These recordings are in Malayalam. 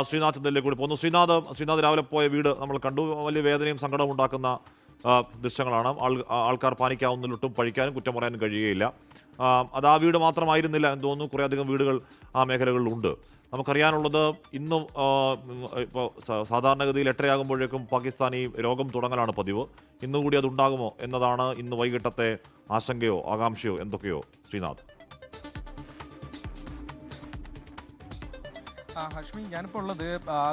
ശ്രീനാഥ് ചന്ദ്രനിലേക്ക് കൂടി പോകുന്നു. ശ്രീനാഥ് രാവിലെ പോയ വീട് നമ്മൾ കണ്ടു. വലിയ വേദനയും സങ്കടവും ഉണ്ടാക്കുന്ന ദൃശ്യങ്ങളാണ്. ആൾക്കാർ പാനിക്കാവുന്നതിലൊട്ടും പഴിക്കാനും കുറ്റം പറയാനും കഴിയുകയില്ല. അത് ആ വീട് മാത്രമായിരുന്നില്ല എന്ന് തോന്നുന്നു, കുറേയധികം വീടുകൾ ആ മേഖലകളിലുണ്ട്. നമുക്കറിയാനുള്ളത് ഇന്നും ഇപ്പോൾ സാധാരണഗതിയിൽ 8:30 പാകിസ്ഥാനി രോഗം തുടങ്ങലാണ് പതിവ്. ഇന്നുകൂടി അതുണ്ടാകുമോ എന്നതാണ് ഇന്ന് വൈകിട്ടത്തെ ആശങ്കയോ ആകാംക്ഷയോ എന്തൊക്കെയോ ശ്രീനാഥ്? ഹഷ്മി, ഞാനിപ്പോൾ ഉള്ളത്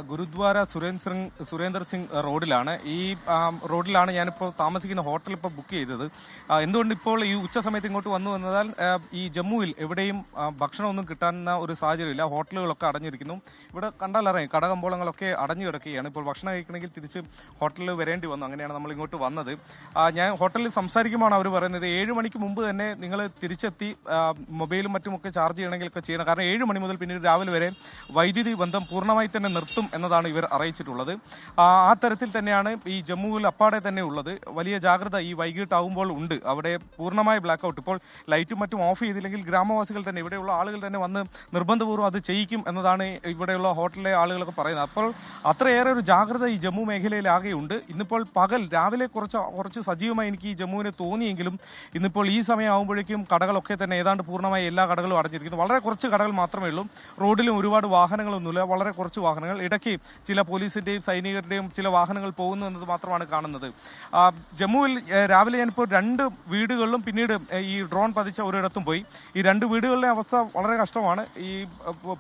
ഗുരുദ്വാര സുരേന്ദർ സിംഗ് റോഡിലാണ്. ഈ റോഡിലാണ് ഞാനിപ്പോൾ താമസിക്കുന്ന ഹോട്ടൽ ഇപ്പോൾ ബുക്ക് ചെയ്തത്. എന്തുകൊണ്ട് ഇപ്പോൾ ഈ ഉച്ച സമയത്ത് ഇങ്ങോട്ട് വന്നു എന്നതാൽ ഈ ജമ്മുവിൽ എവിടെയും ഭക്ഷണമൊന്നും കിട്ടാവുന്ന ഒരു സാഹചര്യമില്ല. ഹോട്ടലുകളൊക്കെ അടഞ്ഞിരിക്കുന്നു. ഇവിടെ കണ്ടാലറിയാം, കടകമ്പോളങ്ങളൊക്കെ അടഞ്ഞു കിടക്കുകയാണ്. ഇപ്പോൾ ഭക്ഷണം കഴിക്കണമെങ്കിൽ തിരിച്ച് ഹോട്ടലിൽ വരേണ്ടി വന്നു. അങ്ങനെയാണ് നമ്മൾ ഇങ്ങോട്ട് വന്നത്. ഞാൻ ഹോട്ടലിൽ സംസാരിക്കുമ്പോൾ അവർ പറയുന്നത് 7 മണിക്ക് മുമ്പ് തന്നെ നിങ്ങൾ തിരിച്ചെത്തി മൊബൈലും മറ്റുമൊക്കെ ചാർജ് ചെയ്യണമെങ്കിലൊക്കെ ചെയ്യണം. കാരണം 7 മണി മുതൽ പിന്നീട് രാവിലെ വരെ വൈദ്യുതി ബന്ധം പൂർണ്ണമായി തന്നെ നിർത്തും എന്നതാണ് ഇവർ അറിയിച്ചിട്ടുള്ളത്. ആ തരത്തിൽ തന്നെയാണ് ഈ ജമ്മുവിൽ അപ്പാടെ തന്നെ ഉള്ളത്. വലിയ ജാഗ്രത ഈ വൈകിട്ടാവുമ്പോൾ ഉണ്ട്. അവിടെ പൂർണ്ണമായ ബ്ലാക്ക് ഔട്ട്. ഇപ്പോൾ ലൈറ്റും മറ്റും ഓഫ് ചെയ്തില്ലെങ്കിൽ ഗ്രാമവാസികൾ തന്നെ, ഇവിടെയുള്ള ആളുകൾ തന്നെ വന്ന് നിർബന്ധപൂർവ്വം അത് ചെയ്യിക്കും എന്നതാണ് ഇവിടെയുള്ള ഹോട്ടലിലെ ആളുകളൊക്കെ പറയുന്നത്. അപ്പോൾ അത്രയേറെ ഒരു ജാഗ്രത ഈ ജമ്മു മേഖലയിലാകെയുണ്ട്. ഇന്നിപ്പോൾ പകൽ രാവിലെ കുറച്ച് സജീവമായി എനിക്ക് ഈ ജമ്മുവിനെ തോന്നിയെങ്കിലും ഇന്നിപ്പോൾ ഈ സമയമാകുമ്പോഴേക്കും കടകളൊക്കെ തന്നെ ഏതാണ്ട് പൂർണ്ണമായി എല്ലാ കടകളും അടഞ്ഞിരിക്കുന്നു. വളരെ കുറച്ച് കടകൾ മാത്രമേ ഉള്ളൂ. റോഡിലും ഒരുപാട് വാഹനങ്ങളൊന്നുമില്ല, വളരെ കുറച്ച് വാഹനങ്ങൾ. ഇടയ്ക്ക് ചില പോലീസിന്റെയും സൈനികരുടെയും ചില വാഹനങ്ങൾ പോകുന്നു എന്നത് മാത്രമാണ് കാണുന്നത്. ജമ്മുവിൽ രാവിലെ ഞാനിപ്പോൾ 2 വീടുകളിലും പിന്നീട് ഈ ഡ്രോൺ പതിച്ച ഒരിടത്തും പോയി. ഈ 2 വീടുകളിലെ അവസ്ഥ വളരെ കഷ്ടമാണ്. ഈ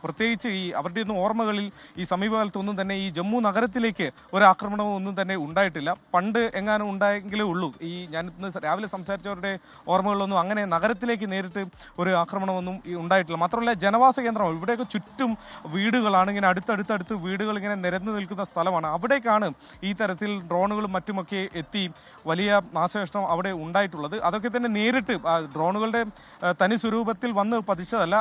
പ്രത്യേകിച്ച് ഈ അവരുടെ ഒന്നും ഓർമ്മകളിൽ ഈ സമീപകാലത്തൊന്നും തന്നെ ഈ ജമ്മു നഗരത്തിലേക്ക് ഒരു ആക്രമണവും ഒന്നും തന്നെ ഉണ്ടായിട്ടില്ല. പണ്ട് എങ്ങാനും ഉണ്ടായെങ്കിലേ ഉള്ളൂ. ഈ ഞാൻ ഇന്ന് രാവിലെ സംസാരിച്ചവരുടെ ഓർമ്മകളിലൊന്നും അങ്ങനെ നഗരത്തിലേക്ക് നേരിട്ട് ഒരു ആക്രമണമൊന്നും ഉണ്ടായിട്ടില്ല. മാത്രമല്ല ജനവാസ കേന്ദ്രമാണ്. ഇവിടെയൊക്കെ ചുറ്റും വീടുകളാണ്, ഇങ്ങനെ അടുത്തടുത്തടുത്ത് വീടുകൾ ഇങ്ങനെ നിരന്നു നിൽക്കുന്ന സ്ഥലമാണ്. അവിടേക്കാണ് ഈ തരത്തിൽ ഡ്രോണുകളും മറ്റുമൊക്കെ എത്തി വലിയ നാശനഷ്ടം അവിടെ ഉണ്ടായിട്ടുള്ളത്. അതൊക്കെ തന്നെ നേരിട്ട് ഡ്രോണുകളുടെ തനി സ്വരൂപത്തിൽ വന്ന് പതിച്ചതല്ല,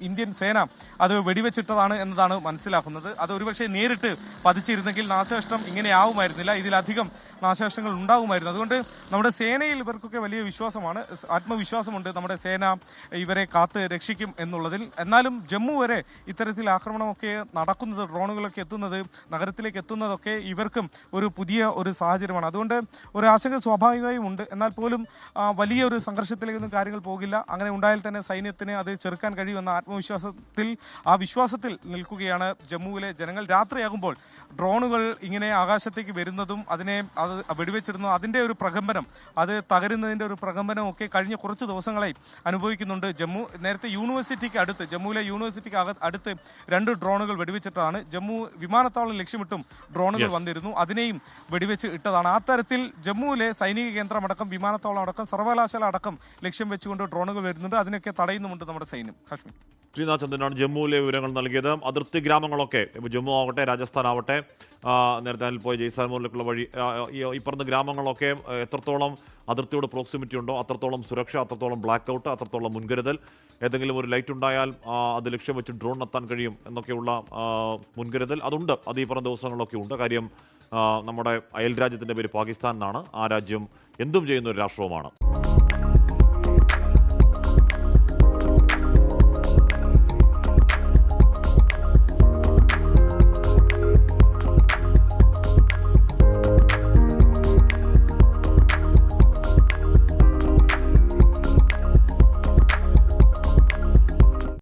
ഇന്ത്യൻ സേന അത് വെടിവെച്ചിട്ടതാണ് എന്നതാണ് മനസ്സിലാക്കുന്നത്. അത് ഒരുപക്ഷെ നേരിട്ട് പതിച്ചിരുന്നെങ്കിൽ നാശനഷ്ടം ഇങ്ങനെയാവുമായിരുന്നില്ല, ഇതിലധികം നാശനഷ്ടങ്ങൾ ഉണ്ടാകുമായിരുന്നു. അതുകൊണ്ട് നമ്മുടെ സേനയിൽ ഇവർക്കൊക്കെ വലിയ വിശ്വാസമാണ്, ആത്മവിശ്വാസമുണ്ട്. നമ്മുടെ സേന ഇവരെ കാത്ത് രക്ഷിക്കും എന്നുള്ളതിൽ. എന്നാലും ജമ്മു വരെ ഇത്തരത്തിൽ ആക്രമണമൊക്കെ നടക്കുന്നത്, ഡ്രോണുകളൊക്കെ എത്തുന്നത്, നഗരത്തിലേക്ക് എത്തുന്നതൊക്കെ ഇവർക്കും ഒരു പുതിയ ഒരു സാഹചര്യമാണ്. അതുകൊണ്ട് ഒരു ആശങ്ക സ്വാഭാവികമായും ഉണ്ട്. എന്നാൽ പോലും വലിയ ഒരു സംഘർഷത്തിലേക്കൊന്നും കാര്യങ്ങൾ പോകില്ല. അങ്ങനെ ഉണ്ടായാൽ തന്നെ സൈന്യത്തിന് അത് ചെറുക്കാൻ കഴിയുമെന്ന വിശ്വാസത്തിൽ നിൽക്കുകയാണ് ജമ്മുവിലെ ജനങ്ങൾ. രാത്രിയാകുമ്പോൾ ഡ്രോണുകൾ ഇങ്ങനെ ആകാശത്തേക്ക് വരുന്നതും അത് വെടിവെച്ചിരുന്നു, അതിൻ്റെ ഒരു പ്രകമ്പനം, അത് തകരുന്നതിൻ്റെ ഒരു പ്രകമ്പനം ഒക്കെ കഴിഞ്ഞ കുറച്ച് ദിവസങ്ങളായി അനുഭവിക്കുന്നുണ്ട് ജമ്മു. നേരത്തെ യൂണിവേഴ്സിറ്റിക്ക് അടുത്ത്, ജമ്മുവിലെ യൂണിവേഴ്സിറ്റിക്ക് അടുത്ത് 2 ഡ്രോണുകൾ വെടിവെച്ചിട്ടതാണ്. ജമ്മു വിമാനത്താവളം ലക്ഷ്യമിട്ടും ഡ്രോണുകൾ വന്നിരുന്നു, അതിനെയും വെടിവെച്ച് ഇട്ടതാണ്. ആ തരത്തിൽ ജമ്മുവിലെ സൈനിക കേന്ദ്രമടക്കം, വിമാനത്താവളം അടക്കം, സർവകലാശാല അടക്കം ലക്ഷ്യം വെച്ചുകൊണ്ട് ഡ്രോണുകൾ വരുന്നുണ്ട്. അതിനൊക്കെ തടയുന്നുമുണ്ട് നമ്മുടെ സൈന്യം. ഹഷ്മി, ശ്രീനാഥ് ചന്ദ്രനാണ് ജമ്മുവിലെ വിവരങ്ങൾ നൽകിയത്. അതിർത്തി ഗ്രാമങ്ങളൊക്കെ, ജമ്മു ആവട്ടെ രാജസ്ഥാൻ ആവട്ടെ, നേരത്തെ പോയ ജയ്സാൽമൂരിലേക്കുള്ള വഴി, ഈ പറഞ്ഞ ഗ്രാമങ്ങളൊക്കെ എത്രത്തോളം അതിർത്തിയോട് പ്രോക്സിമിറ്റി ഉണ്ടോ അത്രത്തോളം സുരക്ഷ, അത്രത്തോളം ബ്ലാക്ക് ഔട്ട്, അത്രത്തോളം മുൻകരുതൽ. ഏതെങ്കിലും ഒരു ലൈറ്റ് ഉണ്ടായാൽ അത് ലക്ഷ്യം വെച്ച് ഡ്രോൺ എത്താൻ കഴിയും എന്നൊക്കെയുള്ള മുൻകരുതൽ അതുണ്ട്. അത് ഈ പറഞ്ഞ ദിവസങ്ങളിലൊക്കെ ഉണ്ട്. കാര്യം നമ്മുടെ അയൽ രാജ്യത്തിൻ്റെ പേര് പാകിസ്ഥാൻ എന്നാണ്. ആ രാജ്യം എന്തും ചെയ്യുന്ന ഒരു രാഷ്ട്രവുമാണ്.